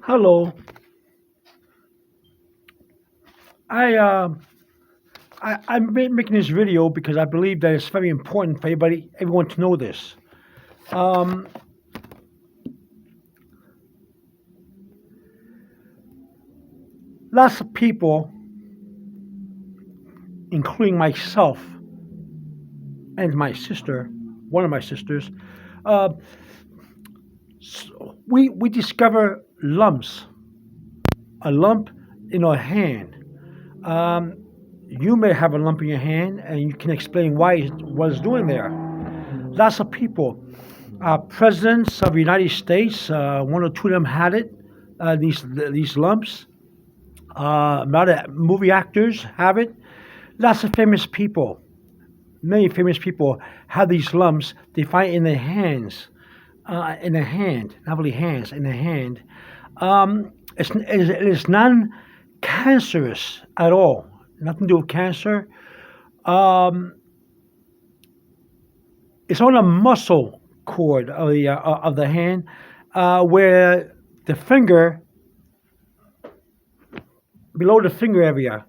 Hello. I uh, I'm making this video because I believe that it's very important for everyone to know this. Um, Lots of people, including myself and my sister, one of my sisters, uh, we discover lumps, a lump in our hand. Um, you may have a lump in your hand, and you can explain what it's doing there. Lots of people, presidents of the United States, one or two of them had it. These lumps. A lot of movie actors have it. Lots of famous people, many famous people have these lumps. They find in their hands, in the hand, not really hands, in the hand. It's non-cancerous at all. Nothing to do with cancer. Um, it's on a muscle cord of the hand, where the finger, below the finger area,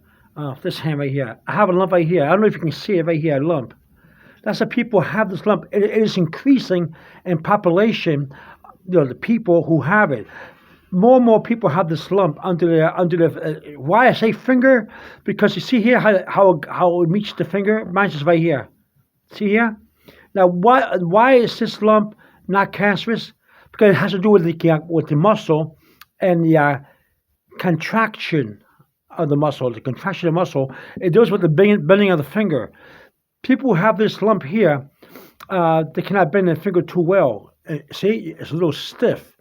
this hand right here. I have a lump right here. I don't know if you can see it right here, a lump. That's why people have this lump. It is increasing in population, the people who have it. More and more people have this lump under the. Why I say finger? Because you see here how it meets the finger. Mine's just right here. See here? Now, why is this lump not cancerous? Because it has to do with the muscle and the contraction of the muscle, the contraction of the muscle. It deals with the bending of the finger. People who have this lump here, they cannot bend their finger too well. See, it's a little stiff,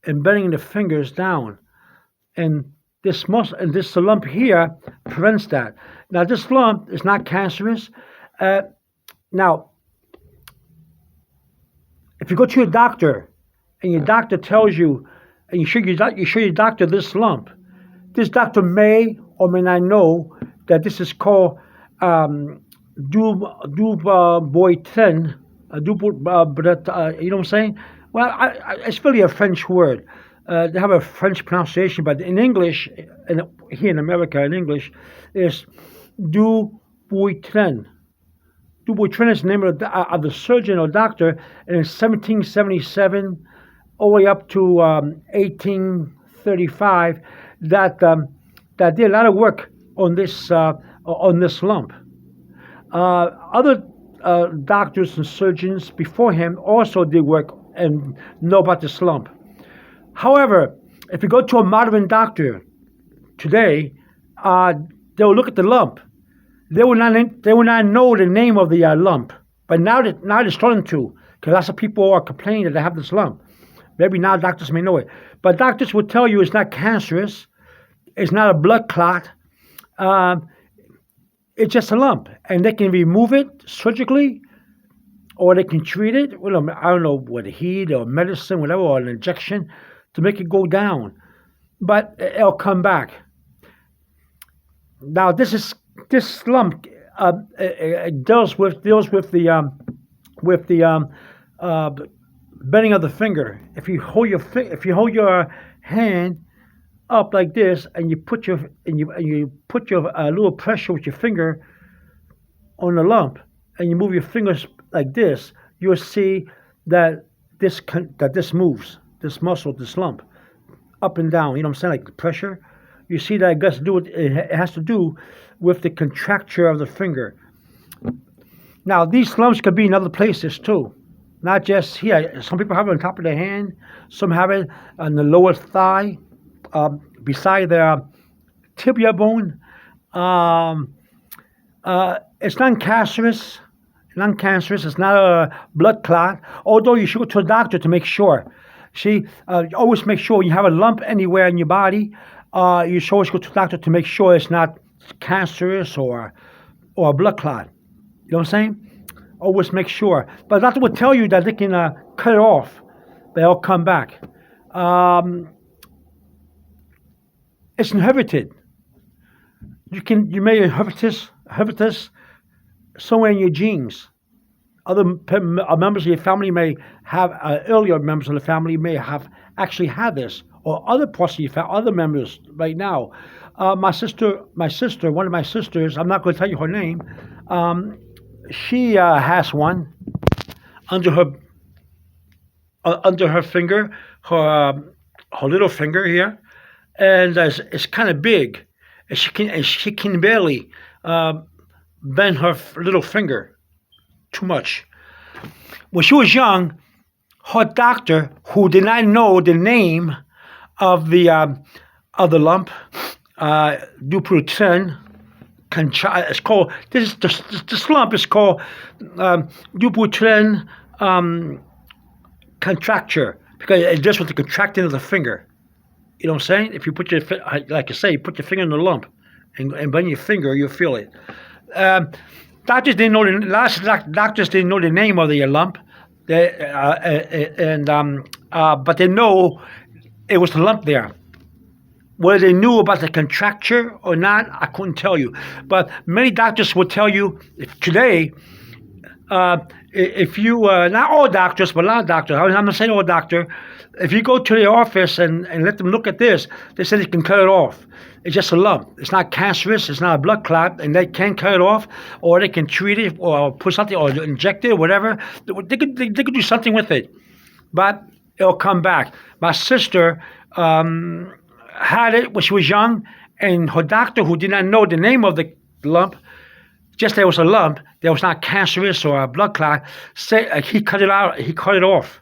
and bending the fingers down. And this muscle and this lump here prevents that. Now, this lump is not cancerous. Now, if you go to your doctor and your doctor tells you, and you show your doctor this lump, this doctor may or may not know that this is called Dupuytren. You know what I'm saying? Well, it's really a French word. They have a French pronunciation, but in English, and here in America, in English, is Dupuytren. Dupuytren is the name of the surgeon or doctor, and in 1777, all the way up to 1835, that did a lot of work on this lump. Other doctors and surgeons before him also did work and know about this lump. However, if you go to a modern doctor today, they'll look at the lump. They will not know the name of the lump. But now they're starting to, because lots of people are complaining that they have this lump. Maybe now doctors may know it. But doctors will tell you it's not cancerous. It's not a blood clot. It's just a lump. And they can remove it surgically, or they can treat it with, I don't know, with heat or medicine, whatever, or an injection to make it go down. But it'll come back. Now, this lump deals with the bending of the finger. If you hold your hand up like this, and you put your little pressure with your finger on the lump, and you move your fingers like this, you'll see that this moves, this muscle, this lump, up and down. You know what I'm saying? Like the pressure. You see that it has to do with the contracture of the finger. Now, these lumps could be in other places too, not just here. Some people have it on top of their hand. Some have it on the lower thigh, beside their tibia bone. It's non-cancerous. Non-cancerous. It's not a blood clot. Although you should go to a doctor to make sure. See, always make sure when you have a lump anywhere in your body. You should always go to a doctor to make sure it's not cancerous or a blood clot. You know what I'm saying? Always make sure. But the doctor will tell you that they can cut it off, but it'll come back. It's inherited. You may inherit this somewhere in your genes. Other members of your family may have, earlier members of the family may have actually had this or other parts of your family, other members right now. My sister, one of my sisters, I'm not going to tell you her name. She has one under her finger, her little finger here, and it's kind of big, and she can barely bend her little finger too much. When she was young, her doctor, who did not know the name of the lump, Dupuytren Contracture. It's called this lump is called Dupuytren Contracture because it deals with the contracting of the finger. You know what I'm saying? If you put your, like I say, you put your finger in the lump and bend your finger, you'll feel it. Doctors didn't know doctors didn't know the name of the lump, but they know it was the lump there. Whether they knew about the contracture or not, I couldn't tell you. But many doctors will tell you today. If you, not all doctors, but a lot of doctors, I'm not saying all doctor, if you go to the office and let them look at this, they say they can cut it off. It's just a lump. It's not cancerous. It's not a blood clot, and they can cut it off, or they can treat it, or put something, or inject it, or whatever. They could do something with it, but it'll come back. My sister had it when she was young, and her doctor, who did not know the name of the lump, just there was a lump that was not cancerous or a blood clot, he cut it out. He cut it off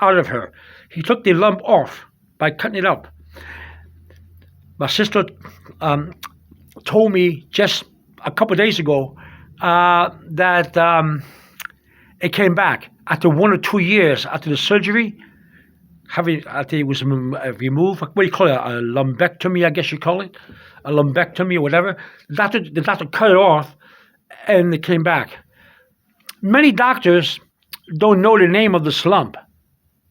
out of her. He took the lump off by cutting it up. My sister told me just a couple of days ago that it came back after 1 or 2 years after the surgery. After it was removed, what do you call it? A lumpectomy, I guess you call it, a lumpectomy or whatever. The doctor cut it off, and it came back. Many doctors don't know the name of this lump.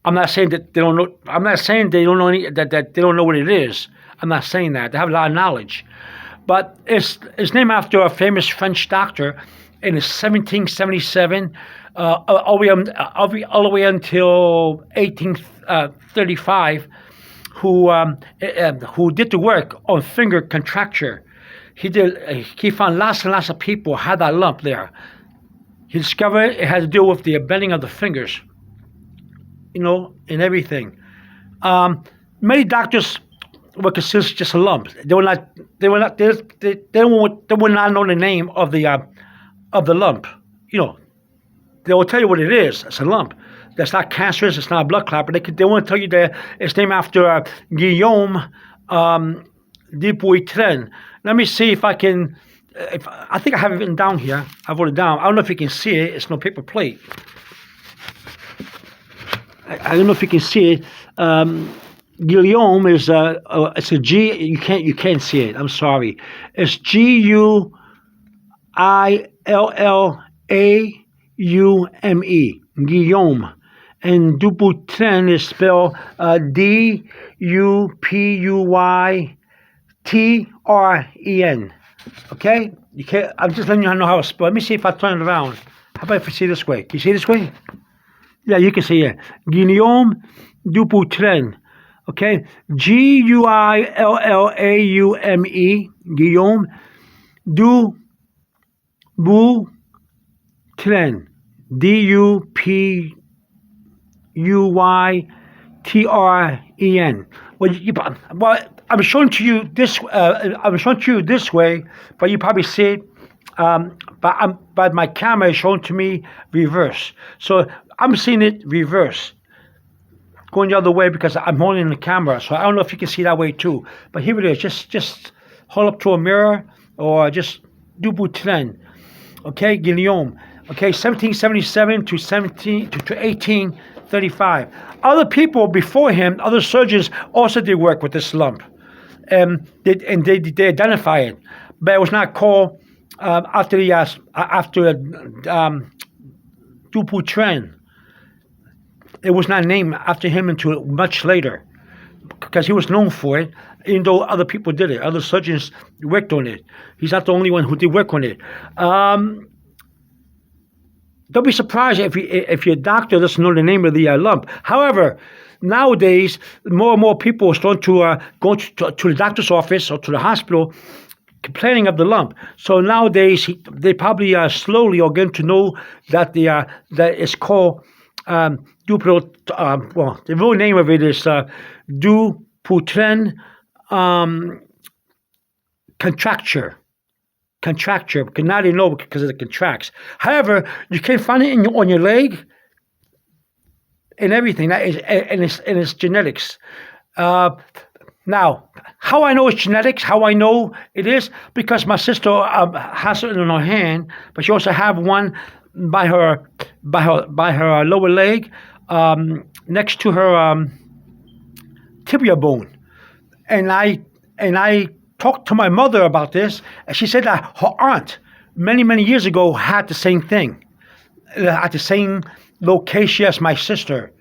I'm not saying that they don't know. I'm not saying they don't know that they don't know what it is. I'm not saying that. They have a lot of knowledge, but it's named after a famous French doctor in 1777, all the way until 1835, who did the work on finger contracture. He found lots and lots of people had that lump there. He discovered it had to do with the bending of the fingers, and everything. Many doctors would consider it just a lump. They would not know the name of the lump. They will tell you what it is. It's a lump. That's not cancerous. It's not a blood clot. But they want to tell you that it's named after Guillaume Dupuytren. Let me see if I can. I think I have it written down here. I wrote it down. I don't know if you can see it. It's no paper plate. I don't know if you can see it. Guillaume is it's a G. You can't see it. I'm sorry. It's Guillaume. Guillaume. And Dupuytren is spelled Dupuytren. Okay? You can't. I'm just letting you know how it's spelled. Let me see if I turn it around. How about if I see this way? Can you see this way? Yeah, you can see it. Guillaume Dupuytren. Okay? Guillaume. Guillaume Dupuytren. Dupuytren. Well, I'm showing to you this. I'm showing to you this way, but you probably see it. But my camera is showing to me reverse. So I'm seeing it reverse, going the other way because I'm holding the camera. So I don't know if you can see that way too. But here it is. Just hold up to a mirror or just Dupuytren. Okay, Guillaume. Okay, 1777 to 1835. Other people before him, other surgeons, also did work with this lump, and they identify it, but it was not called after Dupuytren. It was not named after him until much later, because he was known for it, even though other people did it. Other surgeons worked on it. He's not the only one who did work on it. don't be surprised if your doctor doesn't know the name of the lump. However, nowadays more and more people are starting to go to the doctor's office or to the hospital complaining of the lump. So nowadays they probably slowly are getting to know that that it's called well, the real name of it is Dupuytren Contracture. Because now they know because it contracts. However, you can find it on your leg and everything. That is, and it's genetics. Now, how I know it's genetics, how I know it is, because my sister has it in her hand, but she also have one by her lower leg, next to her tibia bone, and I talked to my mother about this, and she said that her aunt many years ago had the same thing, at the same location as my sister.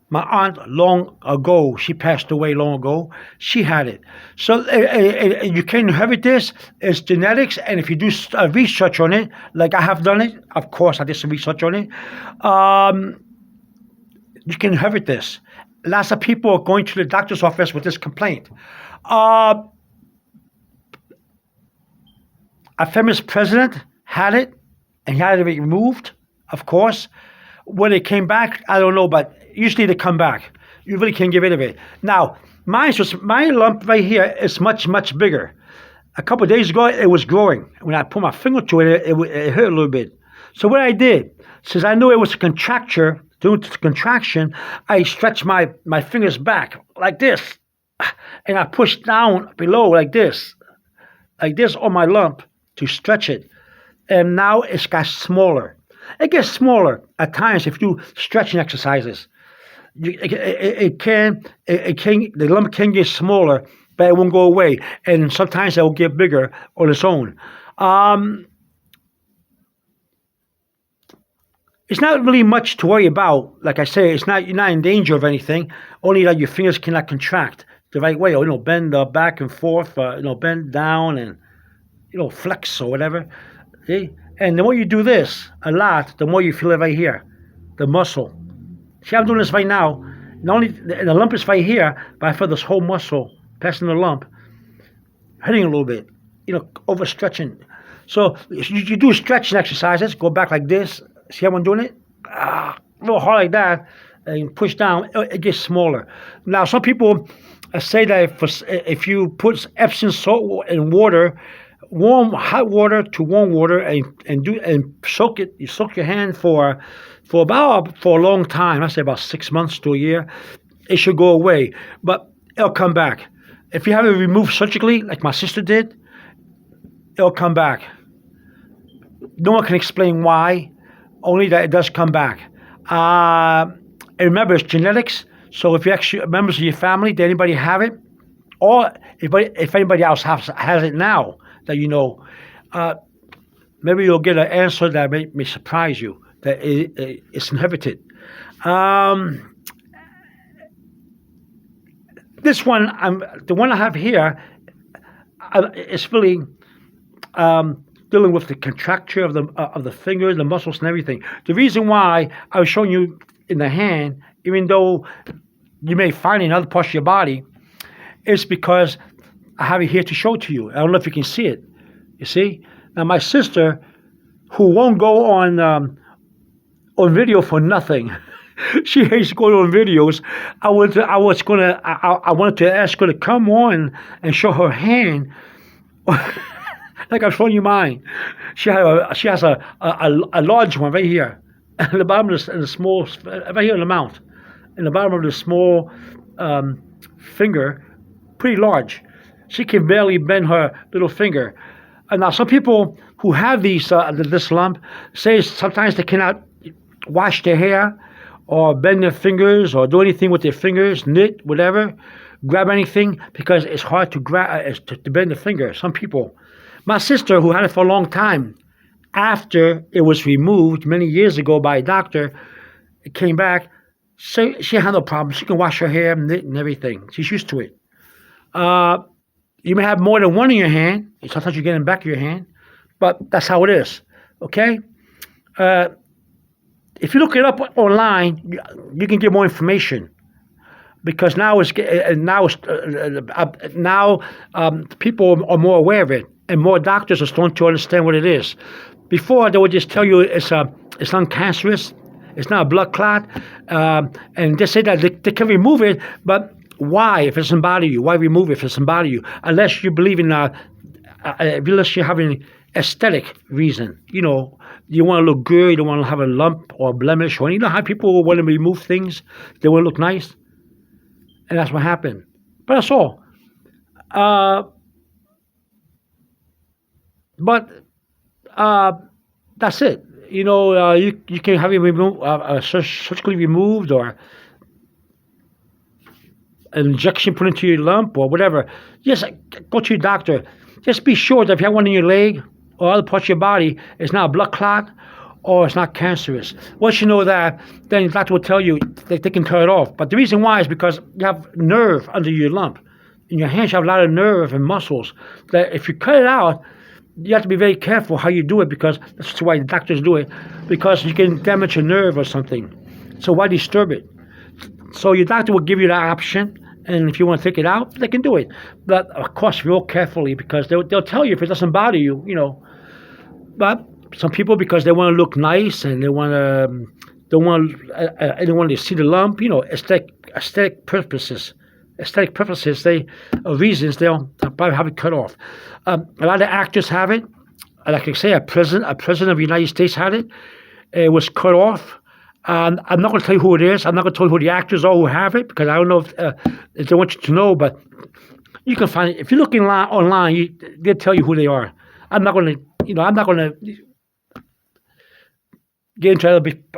My aunt long ago, she passed away long ago, she had it. So you can inherit this. It's genetics, and if you do research on it, like I have done it, of course I did some research on it, you can inherit this. Lots of people are going to the doctor's office with this complaint. A famous president had it, and he had to be removed, of course. When it came back, I don't know, but usually they come back. You really can't get rid of it. Now, my lump right here is much bigger. A couple of days ago, it was growing. When I put my finger to it, it hurt a little bit. So what I did, since I knew it was a contracture, due to the contraction, I stretched my fingers back like this, and I pushed down below like this on my lump to stretch it. And now it's got smaller. It gets smaller at times if you do stretching exercises. The lump can get smaller, but it won't go away. And sometimes it will get bigger on its own. It's not really much to worry about. Like I say, you're not in danger of anything. Only that your fingers cannot contract the right way, or bend back and forth, bend down and flex or whatever. See? And the more you do this a lot, the more you feel it right here, the muscle. See, I'm doing this right now. Not only the lump is right here, but I feel this whole muscle passing the lump, hitting a little bit, overstretching. So you do stretching exercises. Go back like this. See how I'm doing it? A little hard like that, and push down. It gets smaller. Now, some people say that if you put Epsom salt in water, hot water to warm water, and soak it. You soak your hand for a long time. I say about 6 months to a year. It should go away, but it'll come back. If you have it removed surgically, like my sister did, it'll come back. No one can explain why. Only that it does come back. And remember, it's genetics. So if you actually members of your family, did anybody have it, or if anybody else has it now, that maybe you'll get an answer that may surprise you, that it's inherited. This one, the one I have here, is really dealing with the contracture of the fingers, the muscles, and everything. The reason why I was showing you in the hand, even though you may find it in other parts of your body, is because I have it here to show to you. I don't know if you can see it. You see? Now, my sister, who won't go on video for nothing, she hates going on videos. I wanted to ask her to come on and show her hand, like I'm showing you mine. She has a large one right here, at the bottom of the small, right here in the mouth, in the bottom of the small finger, pretty large. She can barely bend her little finger. And now some people who have this lump say sometimes they cannot wash their hair or bend their fingers or do anything with their fingers, knit, whatever, grab anything, because it's hard to bend the finger. Some people. My sister, who had it for a long time, after it was removed many years ago by a doctor, it came back. So she had no problem. She can wash her hair, knit, and everything. She's used to it. You may have more than one in your hand. Sometimes you get in the back of your hand, but that's how it is. Okay. if you look it up online, you can get more information because people are more aware of it, and more doctors are starting to understand what it is. Before they would just tell you it's non-cancerous, it's not a blood clot, and they say that they can remove it, but why if it doesn't bother you? Why remove it if it doesn't bother you? Unless you believe in unless you're having aesthetic reason, you want to look good, you don't want to have a lump or a blemish, or you know how people want to remove things, they want to look nice, and that's what happened. But that's all. But that's it. You can have it removed, surgically removed, or an injection put into your lump, or whatever. Just go to your doctor. Just be sure that if you have one in your leg or other parts of your body, it's not a blood clot or it's not cancerous. Once you know that, then the doctor will tell you that they can cut it off. But the reason why is because you have nerve under your lump. In your hands, you have a lot of nerve and muscles that if you cut it out, you have to be very careful how you do it, because that's why the doctors do it, because you can damage a nerve or something. So why disturb it? So your doctor will give you that option, and if you want to take it out, they can do it. But of course, real carefully, because they'll tell you if it doesn't bother you, But some people, because they want to look nice and they want to see the lump, aesthetic purposes. Aesthetic purposes, reasons, they'll probably have it cut off. A lot of actors have it. Like I say, a president of the United States had it. It was cut off. I'm not going to tell you who it is. I'm not going to tell you who the actors are who have it, because I don't know if they want you to know. But you can find it if you're looking online. They'll tell you who they are. I'm not going to get into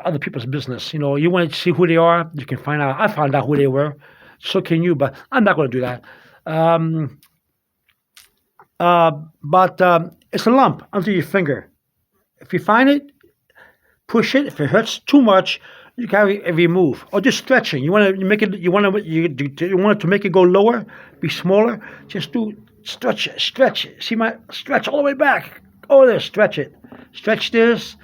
other people's business. You want to see who they are, you can find out. I found out who they were. So can you, but I'm not going to do that. But it's a lump under your finger. If you find it, push it. If it hurts too much, you can remove, or just stretching. You want to make it. You want it to make it go lower, be smaller. Just do stretch. See my stretch all the way back. Oh, there, stretch it. Stretch this,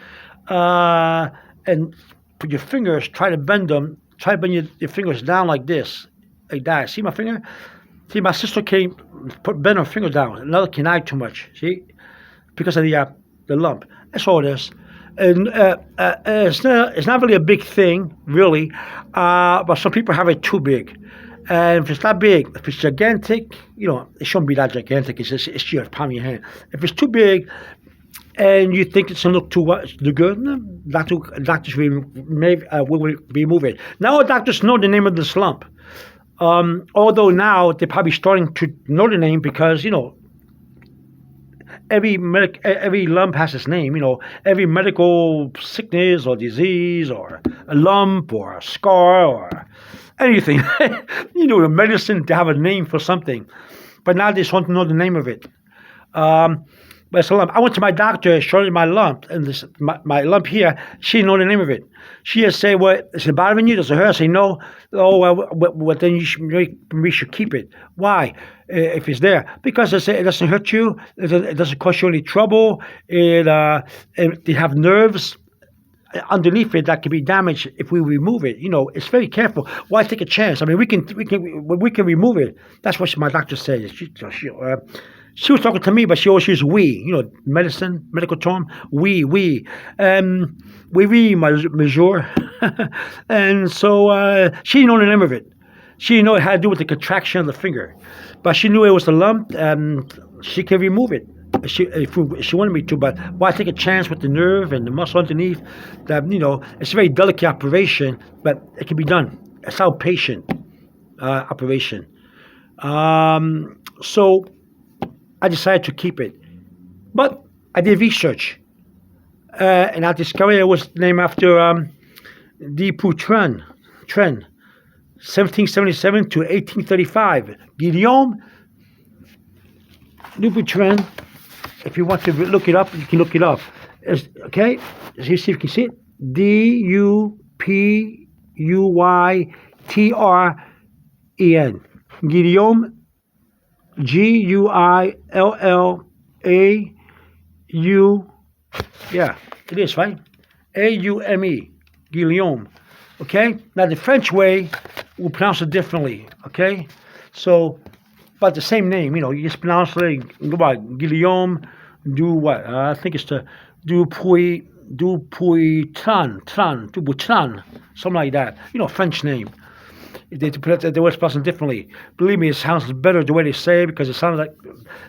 and put your fingers. Try to bend them. Try to bend your fingers down like this. Like that. See my finger? See, my sister bend her finger down. Another cannot too much. See, because of the lump. That's all it is. And it's not really a big thing, really. But some people have it too big. And if it's not big, if it's gigantic, it shouldn't be that gigantic. It's your palm of your hand. If it's too big, and you think it's going to look too good, doctors will remove it. Now doctors know the name of this lump. Although now they're probably starting to know the name, because every lump has its name. Every medical sickness or disease or a lump or a scar or anything. Medicine, they have a name for something, but now they just want to know the name of it. But it's a lump. I went to my doctor, showed her my lump, and my lump here. She didn't know the name of it. She just say, "Well, is it bothering you? Does it hurt?" I say, "No." "Oh, well, then we should keep it." Why? If it's there, because it doesn't hurt you. It doesn't cause you any trouble. They have nerves underneath it that can be damaged if we remove it. It's very careful. Why take a chance? I mean, we can remove it. That's what my doctor said. She was talking to me, but she always used we, medical term, we, oui, monsieur. And so she didn't know the name of it. She didn't know it had to do with the contraction of the finger. But she knew it was a lump, and she can remove it if she wanted me to. But why take a chance with the nerve and the muscle underneath? That it's a very delicate operation, but it can be done. It's outpatient operation. So I decided to keep it. But I did research, and I discovered it was named after Dupuytren, 1777 to 1835. Guillaume Dupuytren. If you want to look it up, you can look it up. Okay? You see if you can see it. Dupuytren. Guillaume. Guillau. Yeah, it is, right? Aume. Guillaume. Okay? Now, the French way, we'll pronounce it differently. Okay? So, but the same name, you just pronounce it, go by Guillaume, do what? I think it's the Dupuytren, something like that. French name. They always pronounce it differently. Believe me, it sounds better the way they say it because it sounds like,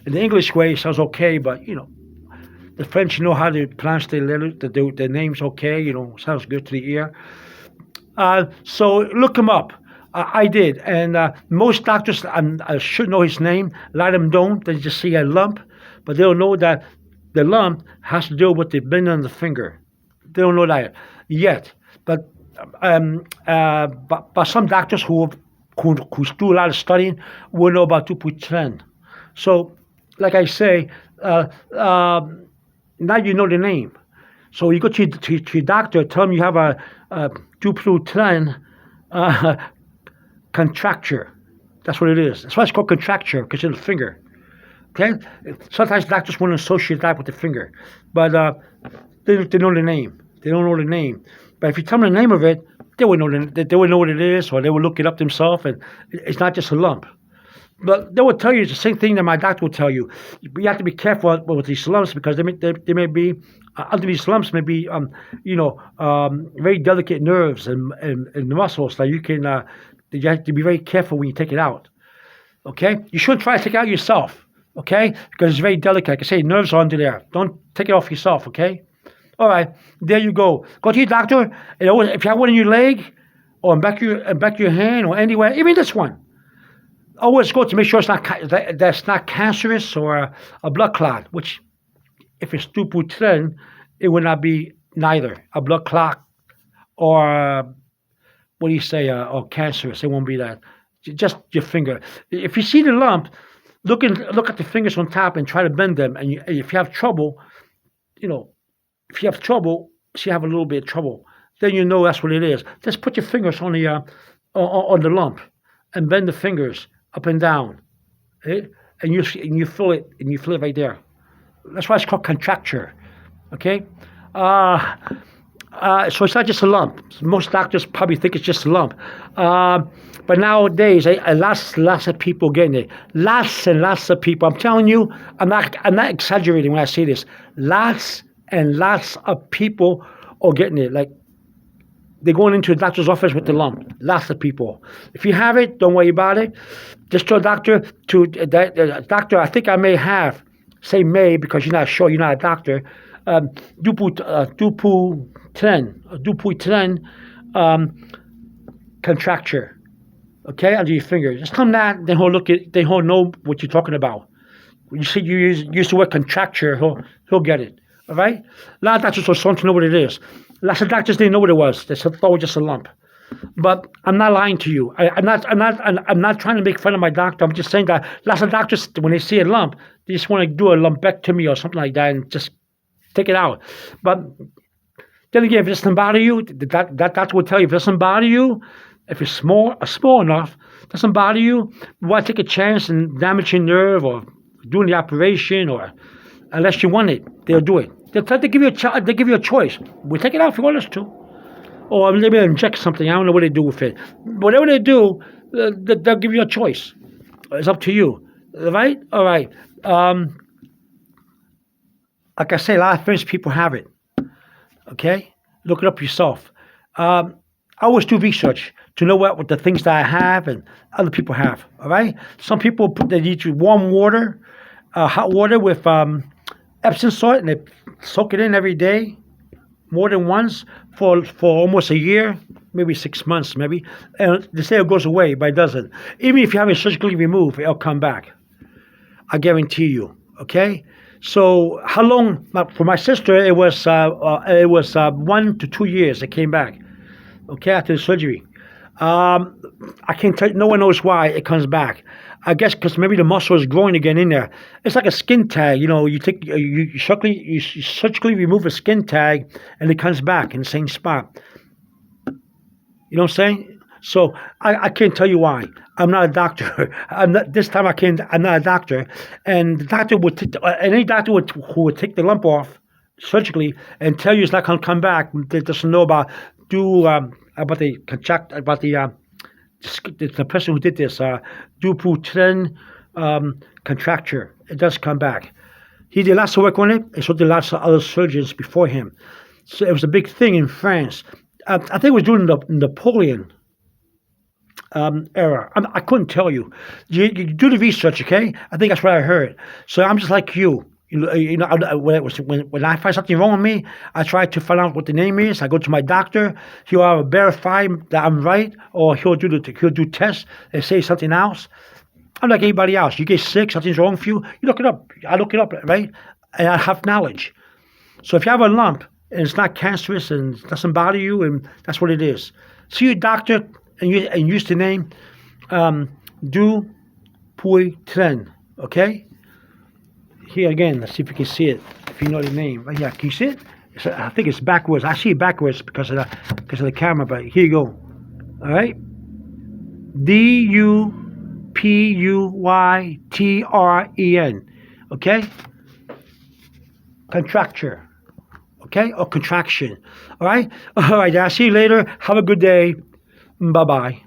in the English way, it sounds okay, but, the French know how to pronounce their letters, their names okay, sounds good to the ear. So look him up. I did, and most doctors, I should know his name. A lot of them don't. They just see a lump, but they don't know that the lump has to do with the bend on the finger. They don't know that yet. But some doctors who do a lot of studying will know about Dupuytren. So, like I say, now you know the name. So you go to your doctor, tell him you have a Dupuytren contracture. That's what it is. That's why it's called contracture, because it's the finger. Okay? Sometimes doctors want to associate that with the finger. But they know the name. They don't know the name. But if you tell them the name of it, they would know what it is, or they would look it up themselves, and it's not just a lump. But they will tell you the same thing that my doctor will tell you. You have to be careful with these lumps because they may be under these lumps may be very delicate nerves and muscles that you can you have to be very careful when you take it out. Okay, you shouldn't try to take it out yourself. Okay, because it's very delicate. Like I say, nerves are under there. Don't take it off yourself. Okay. All right, there you go. Go to your doctor. And if you have one in your leg or in back of your hand or anywhere, even this one. Always go to make sure that's not cancerous or a blood clot, which if it's Dupuytren, it would not be neither a blood clot or or cancerous. It won't be that. Just your finger. If you see the lump, look at the fingers on top and try to bend them. And if you have trouble, if you have a little bit of trouble, then you know that's what it is. Just put your fingers on the lump and bend the fingers up and down, and you feel it, right there. That's why it's called contracture. Okay, so it's not just a lump. Most doctors probably think it's just a lump, but nowadays, lots of people getting it. Lots and lots of people. I'm telling you, I'm not exaggerating when I say this. Lots and lots of people are getting it. Like, they're going into a doctor's office with the lump. Lots of people. If you have it, don't worry about it. Just tell a doctor, doctor, I think I may have, say may because you're not sure, you're not a doctor, Dupuytren contracture. Okay, under your finger. Just tell them that, then he'll know what you're talking about. When you say you use the word contracture, he'll get it. All right? A lot of doctors are starting to know what it is. Lots of doctors didn't know what it was. They thought it was just a lump. But I'm not lying to you. I'm not trying to make fun of my doctor. I'm just saying that lots of doctors, when they see a lump, they just want to do a lumpectomy or something like that and just take it out. But then again, if it doesn't bother you, that doctor will tell you if it doesn't bother you, if it's small enough, doesn't bother you, why take a chance and damage your nerve or doing the operation, or unless you want it, they'll do it. They'll give you a choice. We'll take it out if you want us to. Or maybe they'll inject something. I don't know what they do with it. Whatever they do, they'll give you a choice. It's up to you. Right? All right. Like I say, a lot of French people have it. Okay? Look it up yourself. I always do research to know what the things that I have and other people have. All right? Some people they need warm water, hot water with Epsom salt, and they soak it in every day, more than once, for almost a year, maybe 6 months, maybe. And they say it goes away, but it doesn't. Even if you have it surgically removed, it'll come back. I guarantee you. Okay. So how long? For my sister, it was 1 to 2 years. It came back. Okay, after the surgery. I can't tell you. No one knows why it comes back. I guess because maybe the muscle is growing again in there. It's like a skin tag. You surgically remove a skin tag, and it comes back in the same spot. You know what I'm saying? So I can't tell you why. I'm not a doctor. I'm not a doctor. And the doctor any doctor who would take the lump off surgically and tell you it's not going to come back, that doesn't know about do about the person who did this, Dupuytren Contracture. It does come back. He did lots of work on it, and so did lots of other surgeons before him. So it was a big thing in France. I think it was during the Napoleon era. I couldn't tell you. You do the research, okay? I think that's what I heard. So I'm just like you. When I find something wrong with me, I try to find out what the name is. I go to my doctor. He'll either verify that I'm right, or he'll do tests and say something else. I'm like anybody else. You get sick, something's wrong with you. You look it up. I look it up, right? And I have knowledge. So if you have a lump and it's not cancerous and it doesn't bother you, and that's what it is. See your doctor and use the name Dupuytren. Okay. Here again, let's see if you can see it. If you know the name, right here, can you see it? I think it's backwards. I see it backwards because of the camera. But here you go. All right. Dupuytren. Okay. Contracture. Okay, or contraction. All right. All right. I'll see you later. Have a good day. Bye bye.